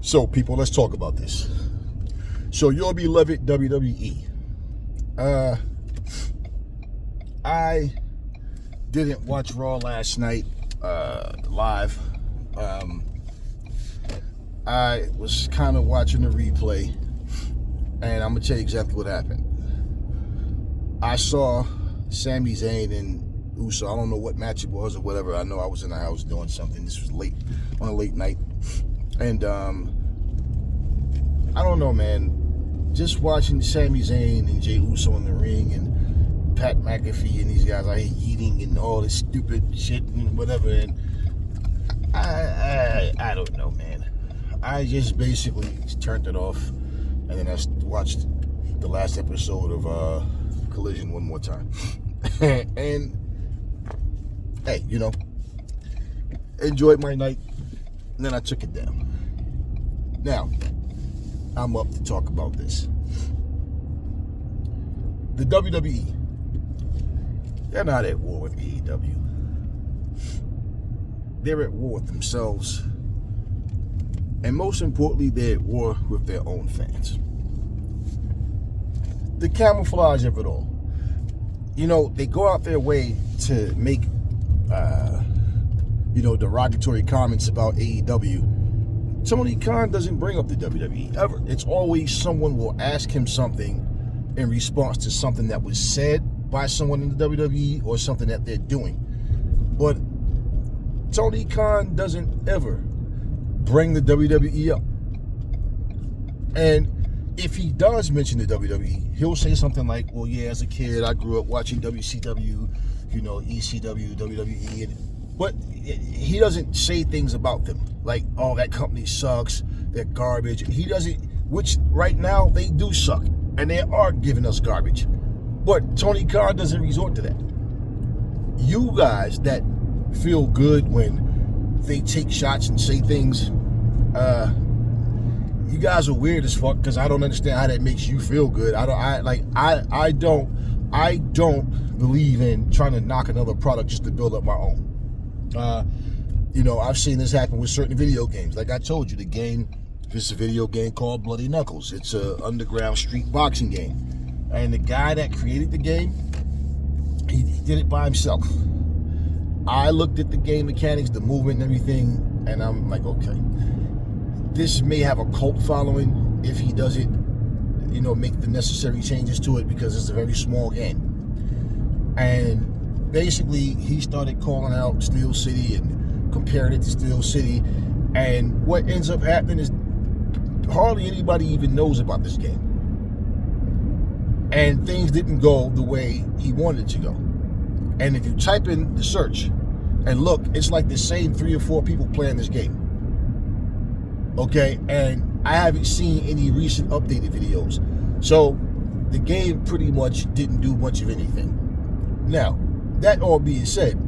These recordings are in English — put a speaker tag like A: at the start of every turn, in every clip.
A: So, people, let's talk about this. So, your beloved WWE. I didn't watch Raw last night live. I was kind of watching the replay, and I'm going to tell you exactly what happened. I saw Sami Zayn and Uso. I don't know what match it was or whatever. I know I was in the house doing something. This was late, on a late night. And I don't know, man. Just watching Sami Zayn and Jey Uso in the ring and Pat McAfee and these guys out here eating and all this stupid shit and whatever. And I don't know, man. I just basically turned it off, and then I watched the last episode of Collision one more time. And hey, you know, enjoyed my night, and then I took it down. Now, I'm up to talk about this. The WWE, they're not at war with AEW. They're at war with themselves. And most importantly, they're at war with their own fans. The camouflage of it all. You know, they go out their way to make, derogatory comments about AEW. Tony Khan doesn't bring up the WWE, ever. It's always someone will ask him something in response to something that was said by someone in the WWE or something that they're doing. But Tony Khan doesn't ever bring the WWE up. And if he does mention the WWE, he'll say something like, well, yeah, as a kid, I grew up watching WCW, ECW, WWE, but he doesn't say things about them like, oh, that company sucks, they're garbage. He doesn't, which right now they do suck, and they are giving us garbage. But Tony Khan doesn't resort to that. You guys that feel good when they take shots and say things, you guys are weird as fuck, because I don't understand how that makes you feel good. I don't believe in trying to knock another product just to build up my own. I've seen this happen with certain video games. Like I told you, this is a video game called Bloody Knuckles. It's an underground street boxing game. And the guy that created the game, he did it by himself. I looked at the game mechanics, the movement and everything, and I'm like, okay, this may have a cult following if he doesn't, make the necessary changes to it, because it's a very small game. And basically, he started calling out Steel City and comparing it to Steel City. And what ends up happening is hardly anybody even knows about this game. And things didn't go the way he wanted it to go. And if you type in the search and look, it's like the same 3 or 4 people playing this game. Okay, and I haven't seen any recent updated videos. So the game pretty much didn't do much of anything. Now, that all being said,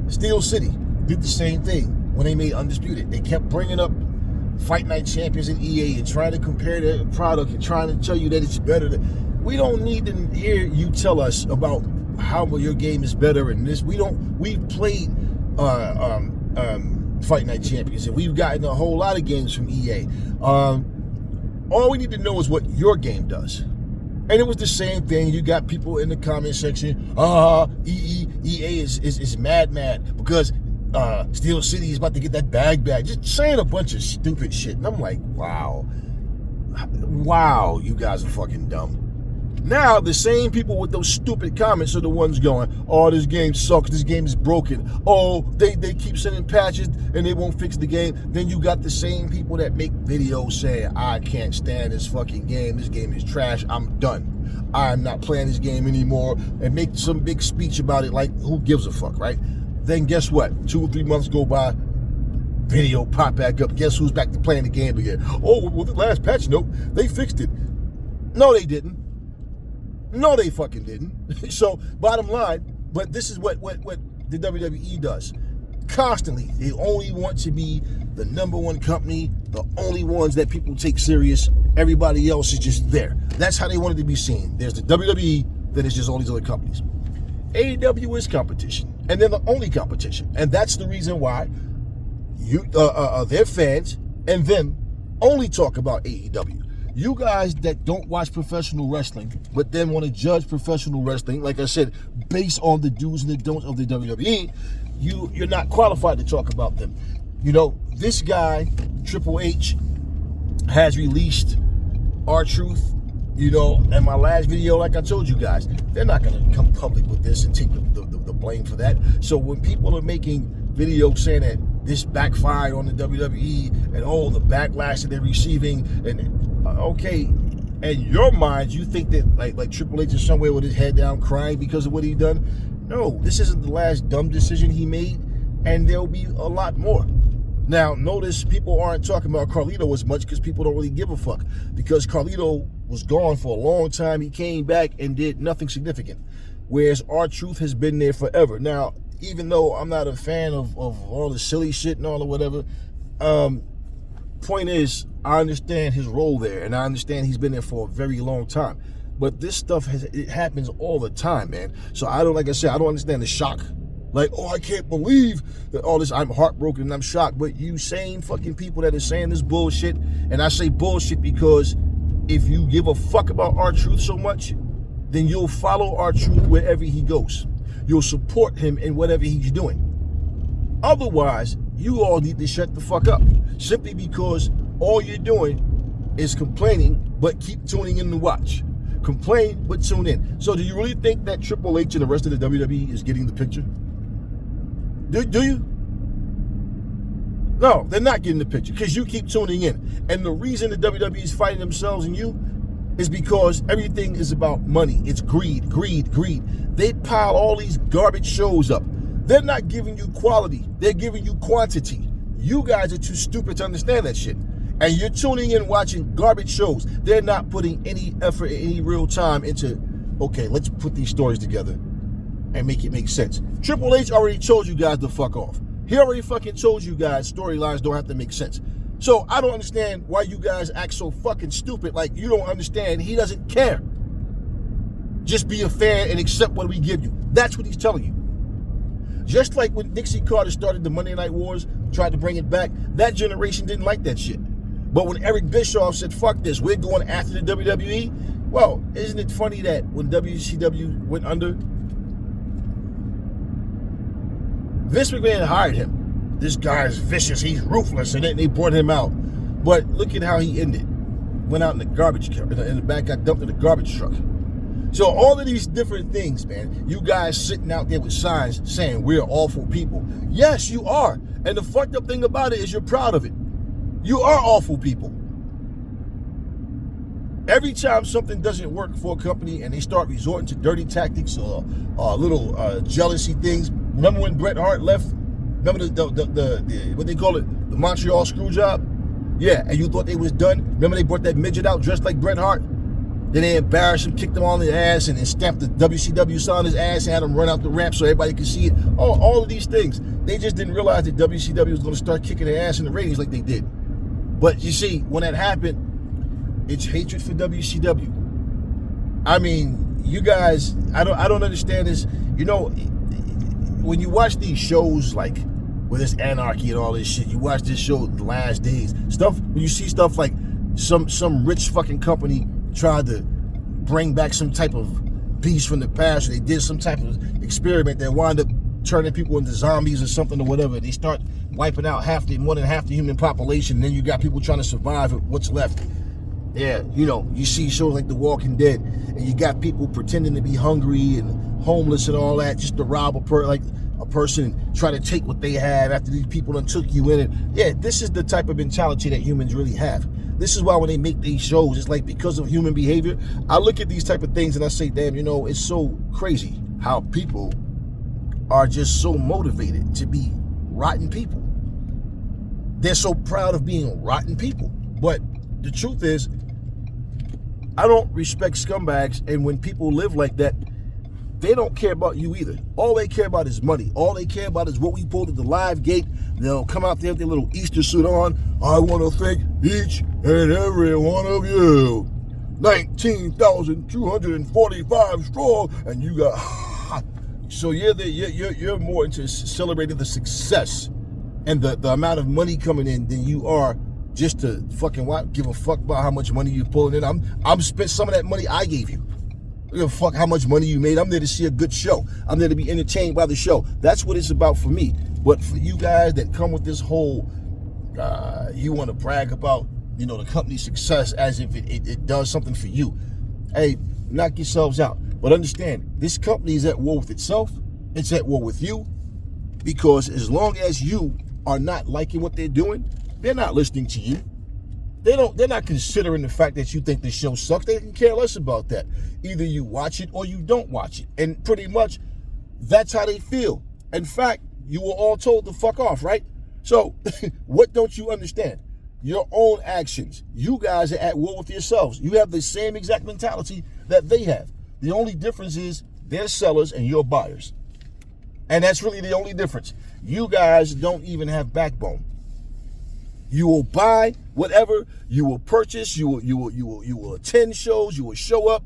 A: Steel City did the same thing when they made Undisputed. They kept bringing up Fight Night Champions and EA and trying to compare their product and trying to tell you that it's better. We don't need to hear you tell us about how your game is better and this. We've played Fight Night Champions, and we've gotten a whole lot of games from EA. All we need to know is what your game does. And it was the same thing. You got people in the comment section, EA is mad because Steel City is about to get that bag back. Just saying a bunch of stupid shit. And I'm like, wow, you guys are fucking dumb. Now, the same people with those stupid comments are the ones going, oh, this game sucks, this game is broken. Oh, they keep sending patches and they won't fix the game. Then you got the same people that make videos saying, I can't stand this fucking game, this game is trash, I'm done. I'm not playing this game anymore, and make some big speech about it like, who gives a fuck, right? Then guess what? 2 or 3 months go by, video pop back up. Guess who's back to playing the game again? Oh, well, the last patch note, they fixed it. No, they didn't. No, they fucking didn't. So, bottom line, but this is what the WWE does. Constantly, they only want to be the number one company, the only ones that people take serious. Everybody else is just there. That's how they wanted to be seen. There's the WWE, then it's just all these other companies. AEW is competition, and they're the only competition. And that's the reason why their fans and them only talk about AEW. You guys that don't watch professional wrestling, but then want to judge professional wrestling, like I said, based on the do's and the don'ts of the WWE, you're not qualified to talk about them. You know, this guy, Triple H, has released R-Truth. You know, in my last video, like I told you guys, they're not going to come public with this and take the blame for that. So when people are making videos saying that this backfired on the WWE and all the backlash that they're receiving, and okay, in your minds, you think that like Triple H is somewhere with his head down crying because of what he done. No, this isn't the last dumb decision he made, and there'll be a lot more. Now, notice people aren't talking about Carlito as much because people don't really give a fuck. Because Carlito was gone for a long time. He came back and did nothing significant. Whereas R-Truth has been there forever. Now, even though I'm not a fan of all the silly shit and all or whatever, point is, I understand his role there. And I understand he's been there for a very long time. But this stuff, it happens all the time, man. So I don't, like I said, I don't understand the shock. Like, oh, I can't believe that all this, I'm heartbroken and I'm shocked. But you same fucking people that are saying this bullshit, and I say bullshit because if you give a fuck about R-Truth so much, then you'll follow R-Truth wherever he goes. You'll support him in whatever he's doing. Otherwise, you all need to shut the fuck up. Simply because all you're doing is complaining, but keep tuning in to watch. Complain, but tune in. So do you really think that Triple H and the rest of the WWE is getting the picture? Do you? No, they're not getting the picture because you keep tuning in. And the reason the WWE is fighting themselves and you is because everything is about money. It's greed, greed, greed. They pile all these garbage shows up. They're not giving you quality. They're giving you quantity. You guys are too stupid to understand that shit. And you're tuning in watching garbage shows. They're not putting any effort, any real time into, okay, let's put these stories together and make it make sense. Triple H already told you guys to fuck off. He already fucking told you guys storylines don't have to make sense. So I don't understand why you guys act so fucking stupid, like you don't understand he doesn't care. Just be a fan and accept what we give you. That's what he's telling you. Just like when Dixie Carter started the Monday Night Wars, tried to bring it back, that generation didn't like that shit. But when Eric Bischoff said, fuck this, we're going after the WWE, well, isn't it funny that when WCW went under, Vince McMahon hired him. This guy's vicious, he's ruthless, and then they brought him out. But look at how he ended. Went out in the garbage truck, in the back, got dumped in the garbage truck. So all of these different things, man, you guys sitting out there with signs saying we're awful people. Yes, you are. And the fucked up thing about it is you're proud of it. You are awful people. Every time something doesn't work for a company and they start resorting to dirty tactics or little jealousy things. Remember when Bret Hart left? Remember the what they call it? The Montreal Screwjob? Yeah, and you thought they was done? Remember they brought that midget out dressed like Bret Hart? Then they embarrassed him, kicked him on the ass, and then stamped the WCW sign on his ass and had him run out the ramp so everybody could see it. All of these things. They just didn't realize that WCW was going to start kicking their ass in the ratings like they did. But you see, when that happened, it's hatred for WCW. I mean, you guys, I don't understand this. You know, when you watch these shows like where there's anarchy and all this shit, you watch this show The Last Days, stuff, when you see stuff like some rich fucking company tried to bring back some type of beast from the past, or they did some type of experiment that wound up turning people into zombies or something or whatever. They start wiping out more than half the human population, and then you got people trying to survive with what's left. Yeah, you know, you see shows like The Walking Dead, and you got people pretending to be hungry and homeless and all that, just to rob a person and try to take what they have after these people done took you in it. Yeah, this is the type of mentality that humans really have. This is why when they make these shows, it's like because of human behavior. I look at these type of things and I say, damn, you know, it's so crazy how people are just so motivated to be rotten people. They're so proud of being rotten people. But the truth is, I don't respect scumbags, and when people live like that, they don't care about you either. All they care about is money. All they care about is what we pulled at the live gate. They'll come out there with their little Easter suit on. I want to thank each and every one of you. 19,245 strong, and you got. So you're more into celebrating the success and the amount of money coming in than you are just to fucking give a fuck about how much money you're pulling in. I'm spent some of that money I gave you. I give a fuck how much money you made. I'm there to see a good show. I'm there to be entertained by the show. That's what it's about for me. But for you guys that come with this whole, you want to brag about, you know, the company's success as if it does something for you. Hey, knock yourselves out. But understand, this company is at war with itself. It's at war with you. Because as long as you are not liking what they're doing, they're not listening to you. They're not considering the fact that you think the show sucks. They can care less about that. Either you watch it or you don't watch it. And pretty much, that's how they feel. In fact, you were all told to fuck off, right? So, what don't you understand? Your own actions. You guys are at war with yourselves. You have the same exact mentality that they have. The only difference is they're sellers and you're buyers. And that's really the only difference. You guys don't even have backbone. You will buy whatever, you will purchase, you will attend shows, you will show up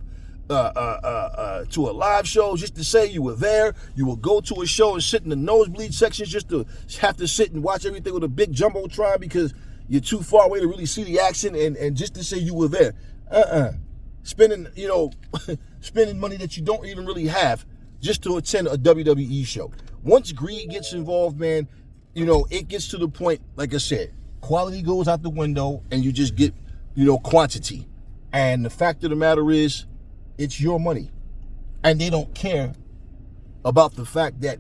A: to a live show just to say you were there. You will go to a show and sit in the nosebleed sections just to have to sit and watch everything with a big jumbotron because you're too far away to really see the action and just to say you were there. Spending, you know, spending money that you don't even really have just to attend a WWE show. Once greed gets involved, man, you know, it gets to the point, like I said, quality goes out the window and you just get, you know, quantity. And the fact of the matter is, it's your money. And they don't care about the fact that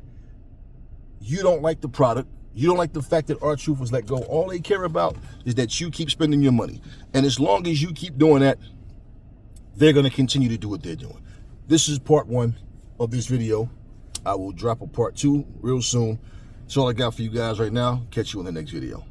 A: you don't like the product. You don't like the fact that R-Truth was let go. All they care about is that you keep spending your money. And as long as you keep doing that, they're going to continue to do what they're doing. This is part 1 of this video. I will drop a part 2 real soon. That's all I got for you guys right now. Catch you in the next video.